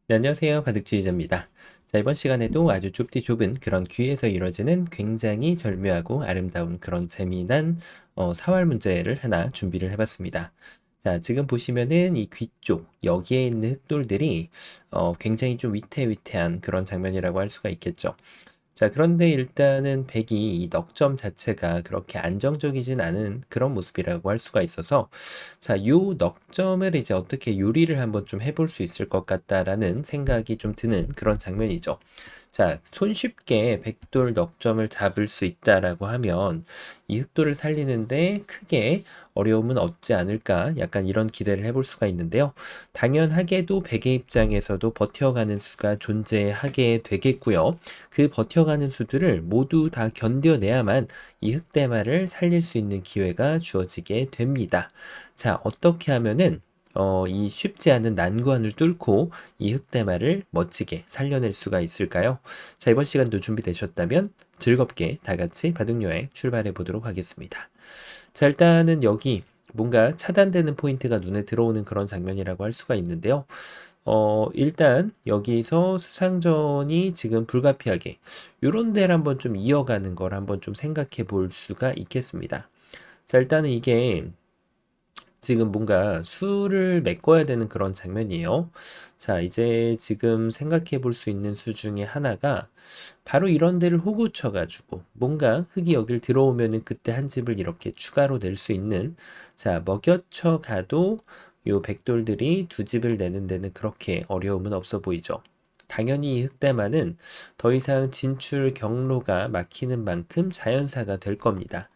네, 안녕하세요. 바둑지휘자입니다. 자, 이번 시간에도 아주 좁디 좁은 그런 귀에서 이루어지는 굉장히 절묘하고 아름다운 그런 재미난 사활 문제를 하나 준비를 해봤습니다. 자, 지금 보시면은 이 귀 쪽, 여기에 있는 흑돌들이 굉장히 좀 위태위태한 그런 장면이라고 할 수가 있겠죠. 자, 그런데 일단은 백이 이 넉점 자체가 그렇게 안정적이진 않은 그런 모습이라고 할 수가 있어서, 자, 요 넉점을 이제 어떻게 요리를 한번 좀 해볼 수 있을 것 같다라는 생각이 좀 드는 그런 장면이죠. 자, 손쉽게 백돌 넉점을 잡을 수 있다라고 하면 이 흑돌을 살리는데 크게 어려움은 없지 않을까, 약간 이런 기대를 해볼 수가 있는데요. 당연하게도 백의 입장에서도 버텨가는 수가 존재하게 되겠고요. 그 버텨가는 수들을 모두 다 견뎌내야만 이 흑대마를 살릴 수 있는 기회가 주어지게 됩니다. 자, 어떻게 하면은 이 쉽지 않은 난관을 뚫고 이 흑대마를 멋지게 살려낼 수가 있을까요? 자, 이번 시간도 준비되셨다면 즐겁게 다 같이 바둑여행 출발해 보도록 하겠습니다. 자, 일단은 여기 뭔가 차단되는 포인트가 눈에 들어오는 그런 장면이라고 할 수가 있는데요. 일단 여기서 수상전이 지금 불가피하게 요런 데를 한번 좀 이어가는 걸 한번 좀 생각해 볼 수가 있겠습니다. 자, 일단은 이게 지금 뭔가 수를 메꿔야 되는 그런 장면이에요. 자, 이제 지금 생각해 볼 수 있는 수 중에 하나가 바로 이런 데를 호구 쳐가지고 뭔가 흙이 여길 들어오면은 그때 한 집을 이렇게 추가로 낼 수 있는, 자, 먹여쳐 가도 요 백돌들이 두 집을 내는 데는 그렇게 어려움은 없어 보이죠. 당연히 이 흑대만은 더 이상 진출 경로가 막히는 만큼 자연사가 될 겁니다.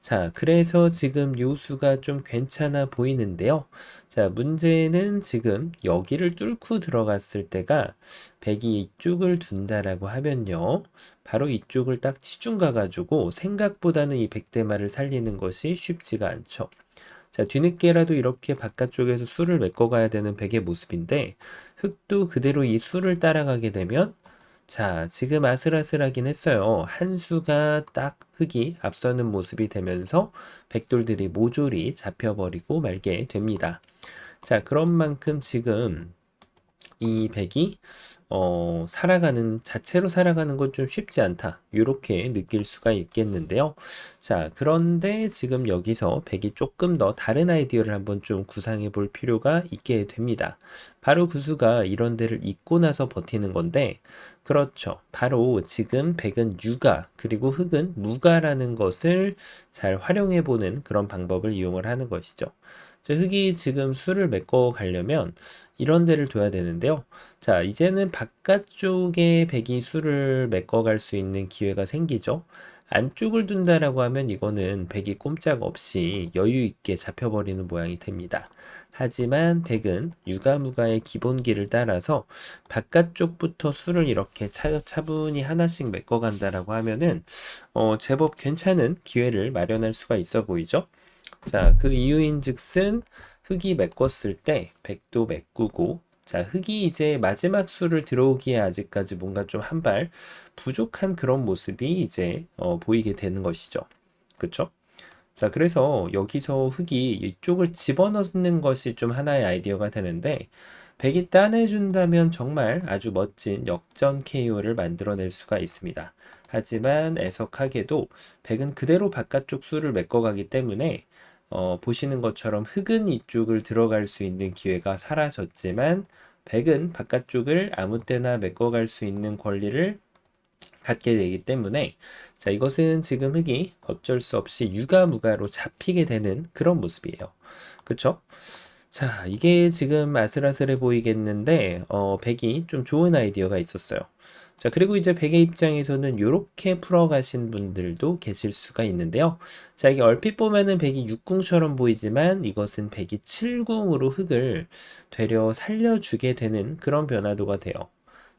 자, 그래서 지금 요수가 좀 괜찮아 보이는데요. 자, 문제는 지금 여기를 뚫고 들어갔을 때가 백이 이쪽을 둔다라고 하면요. 바로 이쪽을 딱 치중 가가지고 생각보다는 이 백대마를 살리는 것이 쉽지가 않죠. 자, 뒤늦게라도 이렇게 바깥쪽에서 수를 메꿔가야 되는 백의 모습인데, 흑도 그대로 이 수를 따라가게 되면, 자, 지금 아슬아슬하긴 했어요. 한 수가 딱 흑이 앞서는 모습이 되면서 백돌들이 모조리 잡혀버리고 말게 됩니다. 자, 그런 만큼 지금 이 백이 살아가는, 자체로 살아가는 건 좀 쉽지 않다. 이렇게 느낄 수가 있겠는데요. 자, 그런데 지금 여기서 백이 조금 더 다른 아이디어를 한번 좀 구상해 볼 필요가 있게 됩니다. 바로 그 수가 이런 데를 잇고 나서 버티는 건데, 그렇죠. 바로 지금 백은 유가, 그리고 흑은 무가라는 것을 잘 활용해 보는 그런 방법을 이용을 하는 것이죠. 자, 흑이 지금 수를 메꿔 가려면 이런 데를 둬야 되는데요. 자, 이제는 바깥쪽에 백이 수를 메꿔갈 수 있는 기회가 생기죠. 안쪽을 둔다라고 하면 이거는 백이 꼼짝없이 여유 있게 잡혀버리는 모양이 됩니다. 하지만 백은 유가무가의 기본기를 따라서 바깥쪽부터 수를 이렇게 차분히 하나씩 메꿔간다라고 하면은 제법 괜찮은 기회를 마련할 수가 있어 보이죠. 자, 그 이유인즉슨 흙이 메꿨을 때 백도 메꾸고, 자, 흙이 이제 마지막 수를 들어오기에 아직까지 뭔가 좀 한 발 부족한 그런 모습이 이제 보이게 되는 것이죠. 그쵸? 자, 그래서 여기서 흙이 이쪽을 집어넣는 것이 좀 하나의 아이디어가 되는데, 백이 따내준다면 정말 아주 멋진 역전 KO를 만들어낼 수가 있습니다. 하지만 애석하게도 백은 그대로 바깥쪽 수를 메꿔가기 때문에 보시는 것처럼 흑은 이쪽을 들어갈 수 있는 기회가 사라졌지만 백은 바깥쪽을 아무 때나 메꿔갈 수 있는 권리를 갖게 되기 때문에, 자, 이것은 지금 흑이 어쩔 수 없이 유가무가로 잡히게 되는 그런 모습이에요. 그쵸? 자, 이게 지금 아슬아슬해 보이겠는데, 백이 좀 좋은 아이디어가 있었어요. 자, 그리고 이제 백의 입장에서는 이렇게 풀어가신 분들도 계실 수가 있는데요. 자, 이게 얼핏 보면은 백이 6궁처럼 보이지만 이것은 백이 7궁으로 흑을 되려 살려주게 되는 그런 변화도가 돼요.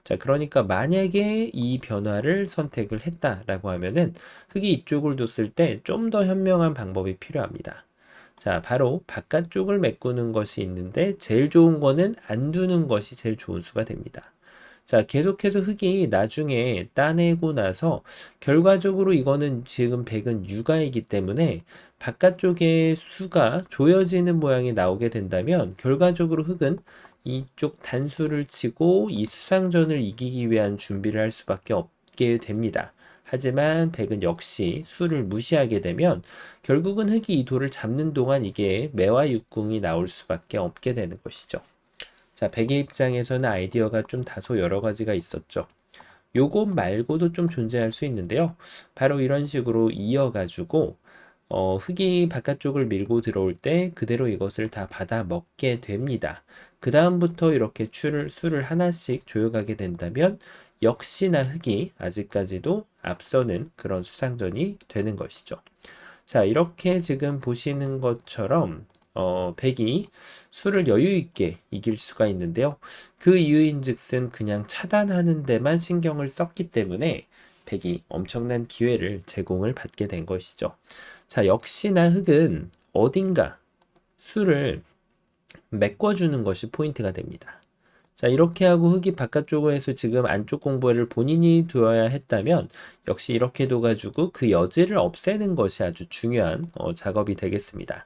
자, 그러니까 만약에 이 변화를 선택을 했다라고 하면은 흑이 이쪽을 뒀을 때 좀 더 현명한 방법이 필요합니다. 자, 바로 바깥쪽을 메꾸는 것이 있는데 제일 좋은 거는 안 두는 것이 제일 좋은 수가 됩니다. 자, 계속해서 흙이 나중에 따내고 나서 결과적으로 이거는 지금 백은 유가이기 때문에 바깥쪽에 수가 조여지는 모양이 나오게 된다면 결과적으로 흙은 이쪽 단수를 치고 이 수상전을 이기기 위한 준비를 할 수밖에 없게 됩니다. 하지만 백은 역시 수를 무시하게 되면 결국은 흑이 이 돌을 잡는 동안 이게 매와 육궁이 나올 수밖에 없게 되는 것이죠. 자, 백의 입장에서는 아이디어가 좀 다소 여러 가지가 있었죠. 요것 말고도 좀 존재할 수 있는데요. 바로 이런 식으로 이어가지고 흙이 바깥쪽을 밀고 들어올 때 그대로 이것을 다 받아 먹게 됩니다. 그 다음부터 이렇게 수를 하나씩 조여가게 된다면 역시나 흙이 아직까지도 앞서는 그런 수상전이 되는 것이죠. 자, 이렇게 지금 보시는 것처럼 백이 수를 여유 있게 이길 수가 있는데요. 그 이유인즉슨 그냥 차단하는 데만 신경을 썼기 때문에 백이 엄청난 기회를 제공을 받게 된 것이죠. 자, 역시나 흑은 어딘가 수를 메꿔주는 것이 포인트가 됩니다. 자, 이렇게 하고 흑이 바깥쪽에서 지금 안쪽 공부를 본인이 두어야 했다면 역시 이렇게 둬가지고 그 여지를 없애는 것이 아주 중요한 작업이 되겠습니다.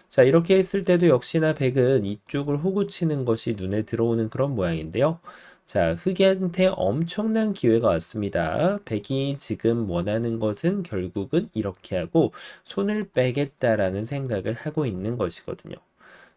자, 이렇게 했을 때도 역시나 백은 이쪽을 호구 치는 것이 눈에 들어오는 그런 모양인데요. 자, 흑한테 엄청난 기회가 왔습니다. 백이 지금 원하는 것은 결국은 이렇게 하고 손을 빼겠다라는 생각을 하고 있는 것이거든요.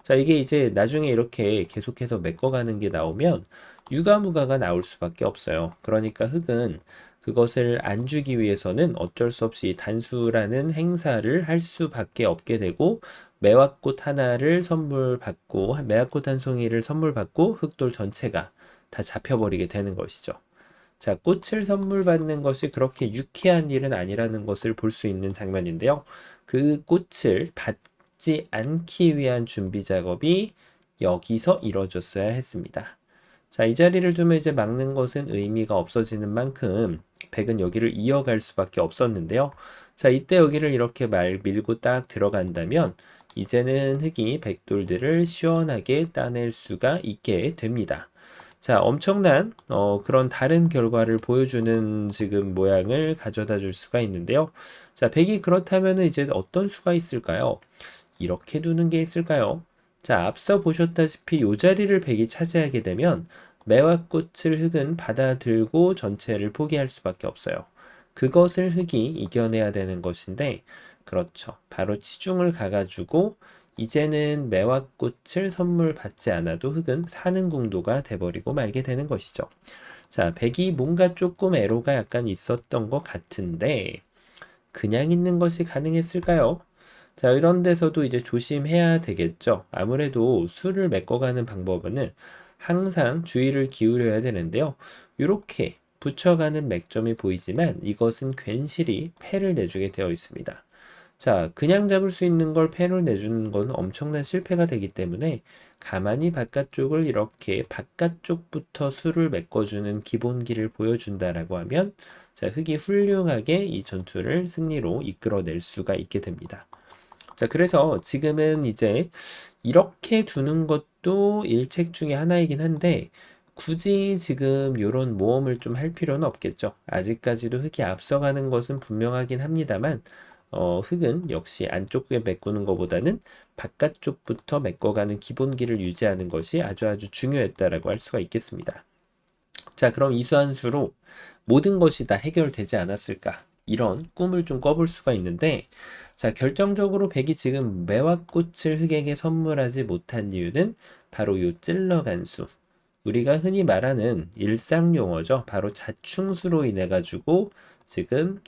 자, 이게 이제 나중에 이렇게 계속해서 메꿔가는 게 나오면 유가무가가 나올 수밖에 없어요. 그러니까 흑은 그것을 안 주기 위해서는 어쩔 수 없이 단수라는 행사를 할 수밖에 없게 되고 매화꽃 하나를 선물 받고 매화꽃 한 송이를 선물 받고 흑돌 전체가 다 잡혀버리게 되는 것이죠. 자, 꽃을 선물 받는 것이 그렇게 유쾌한 일은 아니라는 것을 볼 수 있는 장면인데요. 그 꽃을 받지 않기 위한 준비 작업이 여기서 이루어졌어야 했습니다. 자, 이 자리를 두면 이제 막는 것은 의미가 없어지는 만큼 백은 여기를 이어갈 수밖에 없었는데요. 자, 이때 여기를 이렇게 밀고 딱 들어간다면 이제는 흑이 백돌들을 시원하게 따낼 수가 있게 됩니다. 자, 엄청난 그런 다른 결과를 보여주는 지금 모양을 가져다 줄 수가 있는데요. 자, 백이 그렇다면 이제 어떤 수가 있을까요? 이렇게 두는 게 있을까요? 자, 앞서 보셨다시피 이 자리를 백이 차지하게 되면 매화꽃을 흑은 받아들고 전체를 포기할 수밖에 없어요. 그것을 흑이 이겨내야 되는 것인데, 그렇죠. 바로 치중을 가가지고 이제는 매화꽃을 선물 받지 않아도 흑은 사는 궁도가 돼버리고 말게 되는 것이죠. 자, 백이 뭔가 조금 애로가 약간 있었던 것 같은데, 그냥 있는 것이 가능했을까요? 자, 이런 데서도 이제 조심해야 되겠죠. 아무래도 수를 메꿔가는 방법은 항상 주의를 기울여야 되는데요. 이렇게 붙여가는 맥점이 보이지만 이것은 괜시리 패를 내주게 되어 있습니다. 자, 그냥 잡을 수 있는 걸 패를 내주는 건 엄청난 실패가 되기 때문에 가만히 바깥쪽을 이렇게 바깥쪽부터 수를 메꿔주는 기본기를 보여준다라고 하면 자, 흑이 훌륭하게 이 전투를 승리로 이끌어낼 수가 있게 됩니다. 자, 그래서 지금은 이제 이렇게 두는 것도 일책 중에 하나이긴 한데 굳이 지금 이런 모험을 좀 할 필요는 없겠죠. 아직까지도 흑이 앞서가는 것은 분명하긴 합니다만 흑은 역시 안쪽에 메꾸는 것보다는 바깥쪽부터 메꿔가는 기본기를 유지하는 것이 아주 중요했다라고 할 수가 있겠습니다. 자, 그럼 이수한수로 모든 것이 다 해결되지 않았을까? 이런 꿈을 좀 꿔볼 수가 있는데, 자, 결정적으로 백이 지금 매화꽃을 흑에게 선물하지 못한 이유는 바로 요 찔러간 수. 우리가 흔히 말하는 일상 용어죠. 바로 자충수로 인해 가지고 지금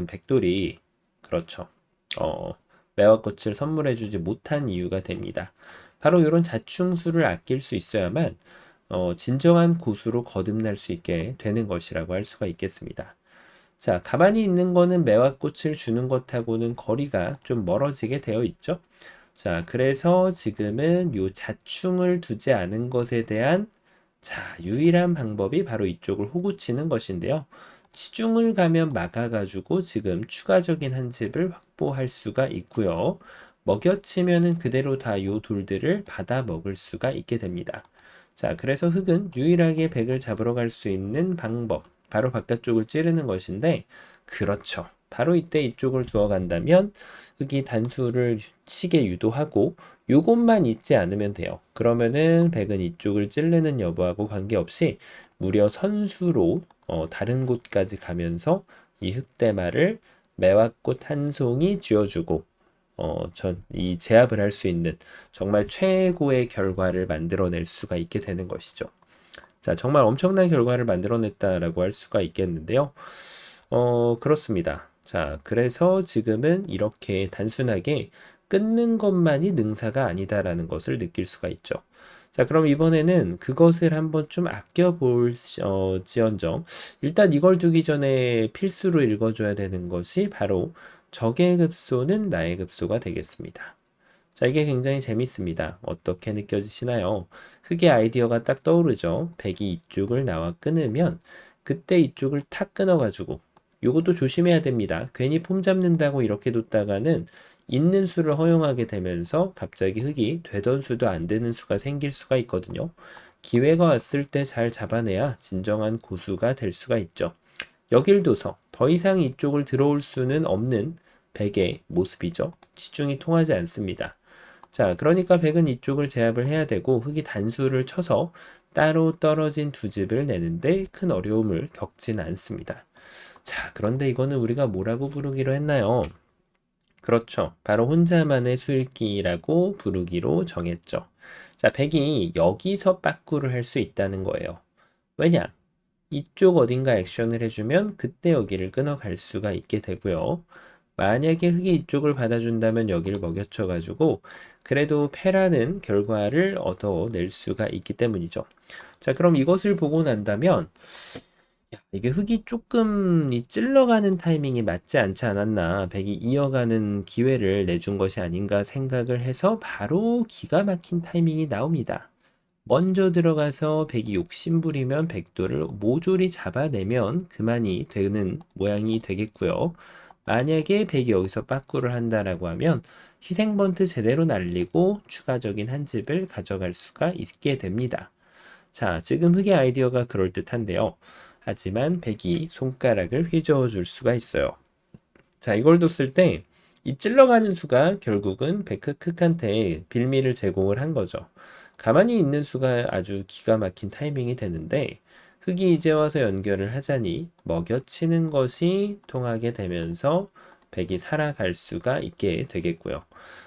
백돌이 그렇죠. 매화꽃을 선물해주지 못한 이유가 됩니다. 바로 이런 자충수를 아낄 수 있어야만 진정한 고수로 거듭날 수 있게 되는 것이라고 할 수가 있겠습니다. 자, 가만히 있는 거는 매화꽃을 주는 것하고는 거리가 좀 멀어지게 되어 있죠. 자, 그래서 지금은 요 자충을 두지 않은 것에 대한 유일한 방법이 바로 이쪽을 호구치는 것인데요. 치중을 가면 막아가지고 지금 추가적인 한 집을 확보할 수가 있고요. 먹여치면은 그대로 다 요 돌들을 받아 먹을 수가 있게 됩니다. 자, 그래서 흑은 유일하게 백을 잡으러 갈 수 있는 방법, 바로 바깥쪽을 찌르는 것인데, 그렇죠. 바로 이때 이쪽을 두어 간다면 흑이 단수를 치게 유도하고 요것만 잊지 않으면 돼요. 그러면은 백은 이쪽을 찌르는 여부하고 관계없이 무려 선수로 다른 곳까지 가면서 이 흑대마를 매화꽃 한 송이 쥐어주고 이 제압을 할 수 있는 정말 최고의 결과를 만들어낼 수가 있게 되는 것이죠. 자, 정말 엄청난 결과를 만들어냈다라고 할 수가 있겠는데요. 그렇습니다. 자, 그래서 지금은 이렇게 단순하게 끊는 것만이 능사가 아니다라는 것을 느낄 수가 있죠. 자, 그럼 이번에는 그것을 한번 좀 아껴볼 지언정. 일단 이걸 두기 전에 필수로 읽어줘야 되는 것이 바로 적의 급소는 나의 급소가 되겠습니다. 자, 이게 굉장히 재밌습니다. 어떻게 느껴지시나요? 흑의 아이디어가 딱 떠오르죠. 백이 이쪽을 나와 끊으면 그때 이쪽을 탁 끊어가지고 요것도 조심해야 됩니다. 괜히 폼 잡는다고 이렇게 뒀다가는 있는 수를 허용하게 되면서 갑자기 흑이 되던 수도 안 되는 수가 생길 수가 있거든요. 기회가 왔을 때 잘 잡아내야 진정한 고수가 될 수가 있죠. 여길 둬서 더 이상 이쪽을 들어올 수는 없는 백의 모습이죠. 치중이 통하지 않습니다. 자, 그러니까 백은 이쪽을 제압을 해야 되고 흑이 단수를 쳐서 따로 떨어진 두 집을 내는데 큰 어려움을 겪진 않습니다. 자, 그런데 이거는 우리가 뭐라고 부르기로 했나요? 그렇죠. 바로 혼자만의 수읽기라고 부르기로 정했죠. 자, 백이 여기서 빠꾸를 할 수 있다는 거예요. 왜냐? 이쪽 어딘가 액션을 해주면 그때 여기를 끊어갈 수가 있게 되고요. 만약에 흑이 이쪽을 받아준다면 여기를 먹여쳐가지고 그래도 패라는 결과를 얻어낼 수가 있기 때문이죠. 자, 그럼 이것을 보고 난다면 이게 흑이 조금 이 찔러가는 타이밍이 맞지 않지 않았나, 백이 이어가는 기회를 내준 것이 아닌가 생각을 해서 바로 기가 막힌 타이밍이 나옵니다. 먼저 들어가서 백이 욕심부리면 백도를 모조리 잡아내면 그만이 되는 모양이 되겠고요. 만약에 백이 여기서 빠꾸를 한다라고 하면 희생번트 제대로 날리고 추가적인 한 집을 가져갈 수가 있게 됩니다. 자, 지금 흑의 아이디어가 그럴듯한데요. 하지만 백이 손가락을 휘저어 줄 수가 있어요. 자, 이걸 뒀을 때 이 찔러가는 수가 결국은 백흑한테 빌미를 제공을 한 거죠. 가만히 있는 수가 아주 기가 막힌 타이밍이 되는데 흑이 이제 와서 연결을 하자니 먹여치는 것이 통하게 되면서 백이 살아갈 수가 있게 되겠고요.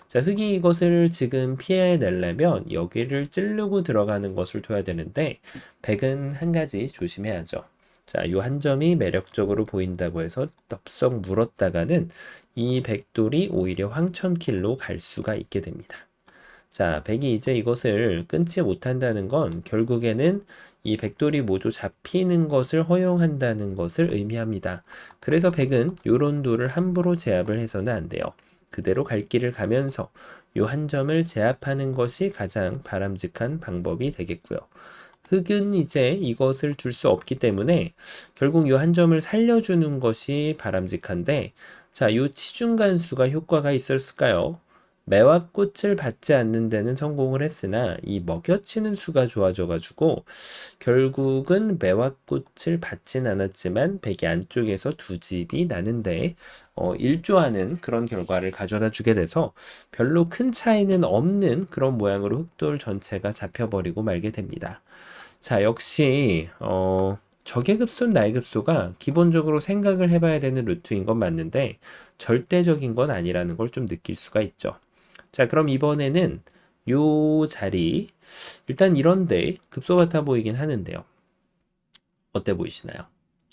자, 흑이 이것을 지금 피해내려면 여기를 찌르고 들어가는 것을 둬야 되는데 백은 한 가지 조심해야죠. 자, 요 한 점이 매력적으로 보인다고 해서 덥석 물었다가는 이 백돌이 오히려 황천킬로 갈 수가 있게 됩니다. 자, 백이 이제 이것을 끊지 못한다는 건 결국에는 이 백돌이 모조 잡히는 것을 허용한다는 것을 의미합니다. 그래서 백은 요런 돌을 함부로 제압을 해서는 안 돼요. 그대로 갈 길을 가면서 요 한 점을 제압하는 것이 가장 바람직한 방법이 되겠고요. 흑은 이제 이것을 둘 수 없기 때문에 결국 요 한 점을 살려주는 것이 바람직한데, 자, 요 치중간수가 효과가 있었을까요? 매화꽃을 받지 않는 데는 성공을 했으나 이 먹여치는 수가 좋아져가지고 결국은 매화꽃을 받진 않았지만 백이 안쪽에서 두 집이 나는데 일조하는 그런 결과를 가져다 주게 돼서 별로 큰 차이는 없는 그런 모양으로 흑돌 전체가 잡혀버리고 말게 됩니다. 자, 역시 적의 급소는 나의 급소가 기본적으로 생각을 해봐야 되는 루트인 건 맞는데 절대적인 건 아니라는 걸 좀 느낄 수가 있죠. 자, 그럼 이번에는 요 자리, 일단 이런데 급소 같아 보이긴 하는데요. 어때 보이시나요?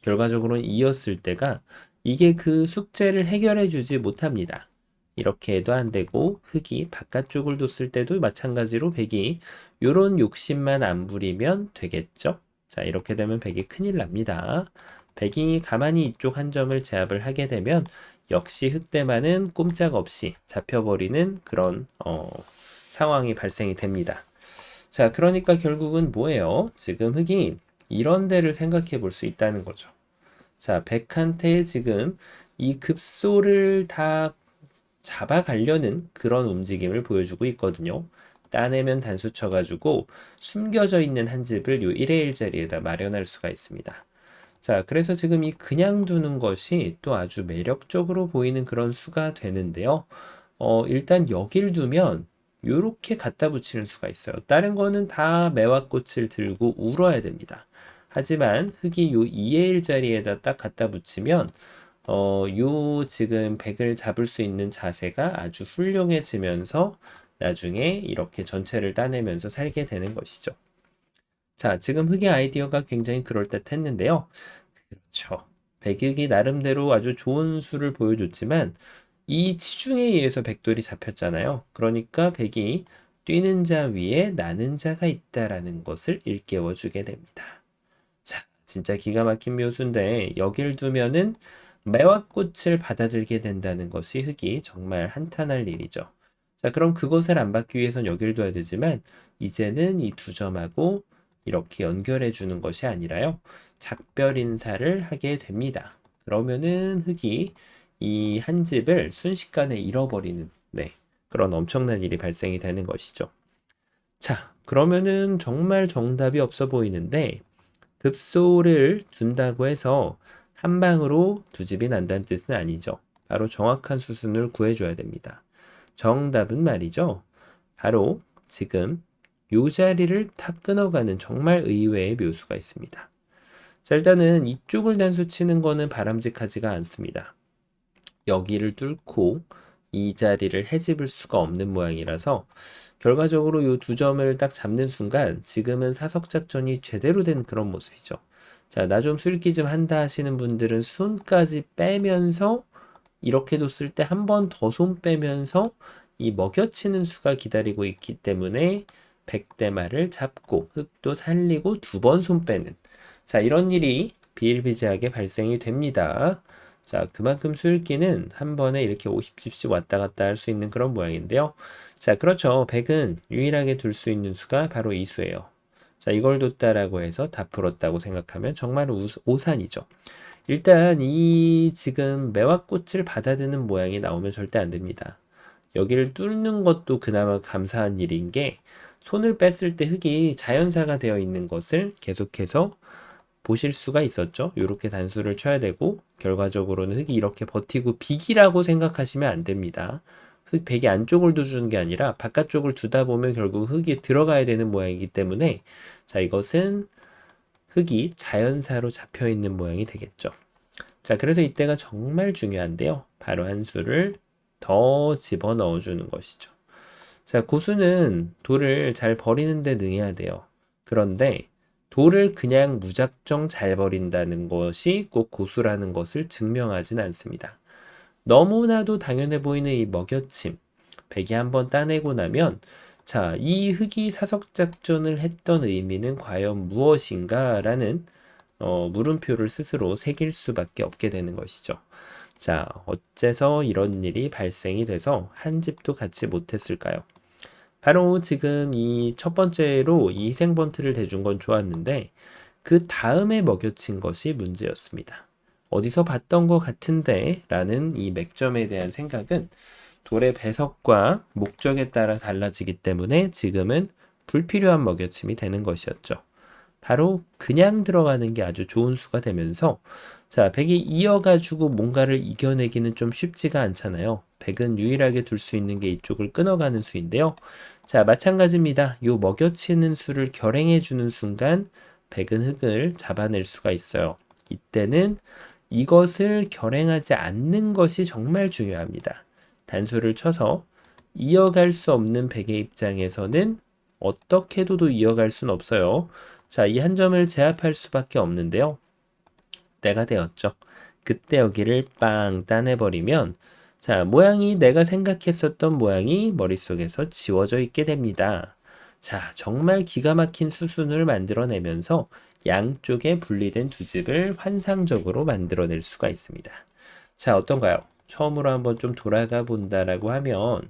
결과적으로는 이었을 때가 이게 그 숙제를 해결해 주지 못합니다. 이렇게 해도 안 되고 흑이 바깥쪽을 뒀을 때도 마찬가지로 백이 요런 욕심만 안 부리면 되겠죠? 자, 이렇게 되면 백이 큰일 납니다. 백이 가만히 이쪽 한 점을 제압을 하게 되면 역시 흑대만은 꼼짝없이 잡혀버리는 그런 상황이 발생이 됩니다. 자, 그러니까 결국은 뭐예요? 지금 흑이 이런 데를 생각해 볼 수 있다는 거죠. 자, 백한테 지금 이 급소를 다 잡아가려는 그런 움직임을 보여주고 있거든요. 따내면 단수 쳐가지고 숨겨져 있는 한 집을 요 1의 1 자리에다 마련할 수가 있습니다. 자, 그래서 지금 이 그냥 두는 것이 또 아주 매력적으로 보이는 그런 수가 되는데요. 일단 여길 두면 요렇게 갖다 붙이는 수가 있어요. 다른 거는 다 매화꽃을 들고 울어야 됩니다. 하지만 흙이 요 2의 1 자리에다 딱 갖다 붙이면 요 지금 백을 잡을 수 있는 자세가 아주 훌륭해지면서 나중에 이렇게 전체를 따내면서 살게 되는 것이죠. 자, 지금 흙의 아이디어가 굉장히 그럴듯했는데요. 그렇죠. 백육이 나름대로 아주 좋은 수를 보여줬지만 이 치중에 의해서 백돌이 잡혔잖아요. 그러니까 백이 뛰는 자 위에 나는 자가 있다라는 것을 일깨워 주게 됩니다. 자, 진짜 기가 막힌 묘수인데 여길 두면은 매화꽃을 받아들게 된다는 것이 흙이 정말 한탄할 일이죠. 자, 그럼 그것을 안 받기 위해선 여길 둬야 되지만 이제는 이 두 점하고 이렇게 연결해 주는 것이 아니라요. 작별 인사를 하게 됩니다. 그러면은 흙이 이 한 집을 순식간에 잃어버리는 그런 엄청난 일이 발생이 되는 것이죠. 자, 그러면은 정말 정답이 없어 보이는데 급소를 둔다고 해서 한 방으로 두 집이 난다는 뜻은 아니죠. 바로 정확한 수순을 구해줘야 됩니다. 정답은 말이죠. 바로 지금 요 자리를 탁 끊어가는 정말 의외의 묘수가 있습니다. 자, 일단은 이쪽을 단수 치는 거는 바람직하지가 않습니다. 여기를 뚫고 이 자리를 헤집을 수가 없는 모양이라서 결과적으로 이 두 점을 딱 잡는 순간 지금은 사석작전이 제대로 된 그런 모습이죠. 자, 나 좀 술기 좀 한다 하시는 분들은 손까지 빼면서 이렇게 뒀을 때 한 번 더 손 빼면서 이 먹여치는 수가 기다리고 있기 때문에 백대마를 잡고 흙도 살리고 두 번 손 빼는 자, 이런 일이 비일비재하게 발생이 됩니다. 자, 그만큼 수읽기는 한 번에 이렇게 50집씩 왔다 갔다 할 수 있는 그런 모양인데요. 자, 그렇죠. 100은 유일하게 둘 수 있는 수가 바로 이 수예요. 자, 이걸 뒀다라고 해서 다 풀었다고 생각하면 정말 오산이죠. 일단 이 지금 매화꽃을 받아드는 모양이 나오면 절대 안 됩니다. 여기를 뚫는 것도 그나마 감사한 일인 게 손을 뺐을 때 흙이 자연사가 되어 있는 것을 계속해서 보실 수가 있었죠. 이렇게 단수를 쳐야 되고 결과적으로는 흙이 이렇게 버티고 비기라고 생각하시면 안 됩니다. 흙 백이 안쪽을 두는 게 아니라 바깥쪽을 두다 보면 결국 흙이 들어가야 되는 모양이기 때문에 자, 이것은 흙이 자연사로 잡혀 있는 모양이 되겠죠. 자, 그래서 이때가 정말 중요한데요. 바로 한 수를 더 집어넣어 주는 것이죠. 자, 고수는 돌을 잘 버리는 데 능해야 돼요. 그런데 돌을 그냥 무작정 잘 버린다는 것이 꼭 고수라는 것을 증명하진 않습니다. 너무나도 당연해 보이는 이 먹여침, 백이 한번 따내고 나면 자, 이 흙이 사석작전을 했던 의미는 과연 무엇인가라는 물음표를 스스로 새길 수밖에 없게 되는 것이죠. 자, 어째서 이런 일이 발생이 돼서 한 집도 같이 못했을까요? 바로 지금 이 첫 번째로 이 희생번트를 대준 건 좋았는데 그 다음에 먹여친 것이 문제였습니다. 어디서 봤던 것 같은데 라는 이 맥점에 대한 생각은 돌의 배석과 목적에 따라 달라지기 때문에 지금은 불필요한 먹여침이 되는 것이었죠. 바로 그냥 들어가는 게 아주 좋은 수가 되면서 자, 백이 이어가지고 뭔가를 이겨내기는 좀 쉽지가 않잖아요. 백은 유일하게 둘 수 있는 게 이쪽을 끊어가는 수인데요. 자, 마찬가지입니다. 요 먹여치는 수를 결행해주는 순간 백은 흙을 잡아낼 수가 있어요. 이때는 이것을 결행하지 않는 것이 정말 중요합니다. 단수를 쳐서 이어갈 수 없는 백의 입장에서는 어떻게 해도 이어갈 수는 없어요. 자, 이 한 점을 제압할 수밖에 없는데요. 때가 되었죠. 그때 여기를 빵 따내버리면 자, 모양이 내가 생각했었던 모양이 머릿속에서 지워져 있게 됩니다. 자, 정말 기가 막힌 수순을 만들어내면서 양쪽에 분리된 두 집을 환상적으로 만들어낼 수가 있습니다. 자, 어떤가요? 처음으로 한번 좀 돌아가 본다라고 하면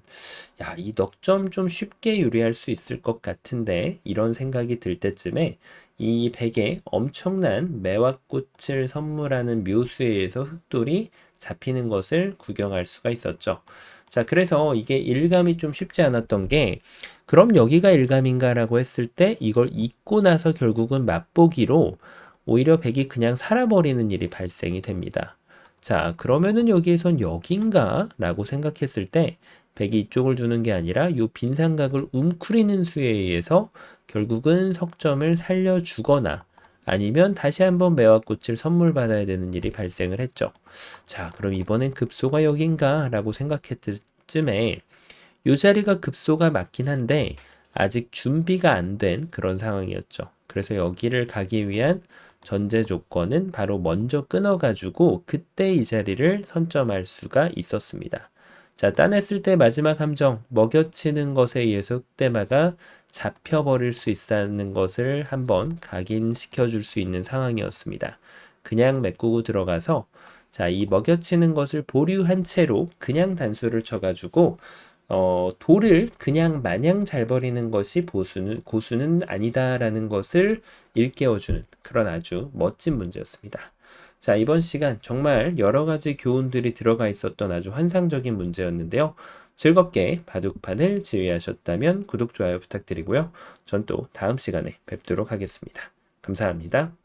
야, 이 넉점 좀 쉽게 요리할 수 있을 것 같은데 이런 생각이 들 때쯤에 이 백에 엄청난 매화꽃을 선물하는 묘수에 의해서 흙돌이 잡히는 것을 구경할 수가 있었죠. 자, 그래서 이게 일감이 좀 쉽지 않았던 게 그럼 여기가 일감인가라고 했을 때 이걸 잊고 나서 결국은 맛보기로 오히려 백이 그냥 살아버리는 일이 발생이 됩니다. 자, 그러면은 여기에선 여긴가? 라고 생각했을 때 백이 이쪽을 주는 게 아니라 이 빈 삼각을 움크리는 수에 의해서 결국은 석점을 살려주거나 아니면 다시 한번 매화꽃을 선물 받아야 되는 일이 발생을 했죠. 자, 그럼 이번엔 급소가 여긴가? 라고 생각했을 쯤에 이 자리가 급소가 맞긴 한데 아직 준비가 안 된 그런 상황이었죠. 그래서 여기를 가기 위한 전제 조건은 바로 먼저 끊어가지고 그때 이 자리를 선점할 수가 있었습니다. 자, 따냈을 때 마지막 함정, 먹여치는 것에 의해서 흑대마가 잡혀버릴 수 있다는 것을 한번 각인시켜 줄 수 있는 상황이었습니다. 그냥 메꾸고 들어가서 자, 이 먹여치는 것을 보류한 채로 그냥 단수를 쳐가지고 돌을 그냥 마냥 잘 버리는 것이 고수는 아니다라는 것을 일깨워주는 그런 아주 멋진 문제였습니다. 자, 이번 시간 정말 여러 가지 교훈들이 들어가 있었던 아주 환상적인 문제였는데요. 즐겁게 바둑판을 지휘하셨다면 구독, 좋아요 부탁드리고요. 전 또 다음 시간에 뵙도록 하겠습니다. 감사합니다.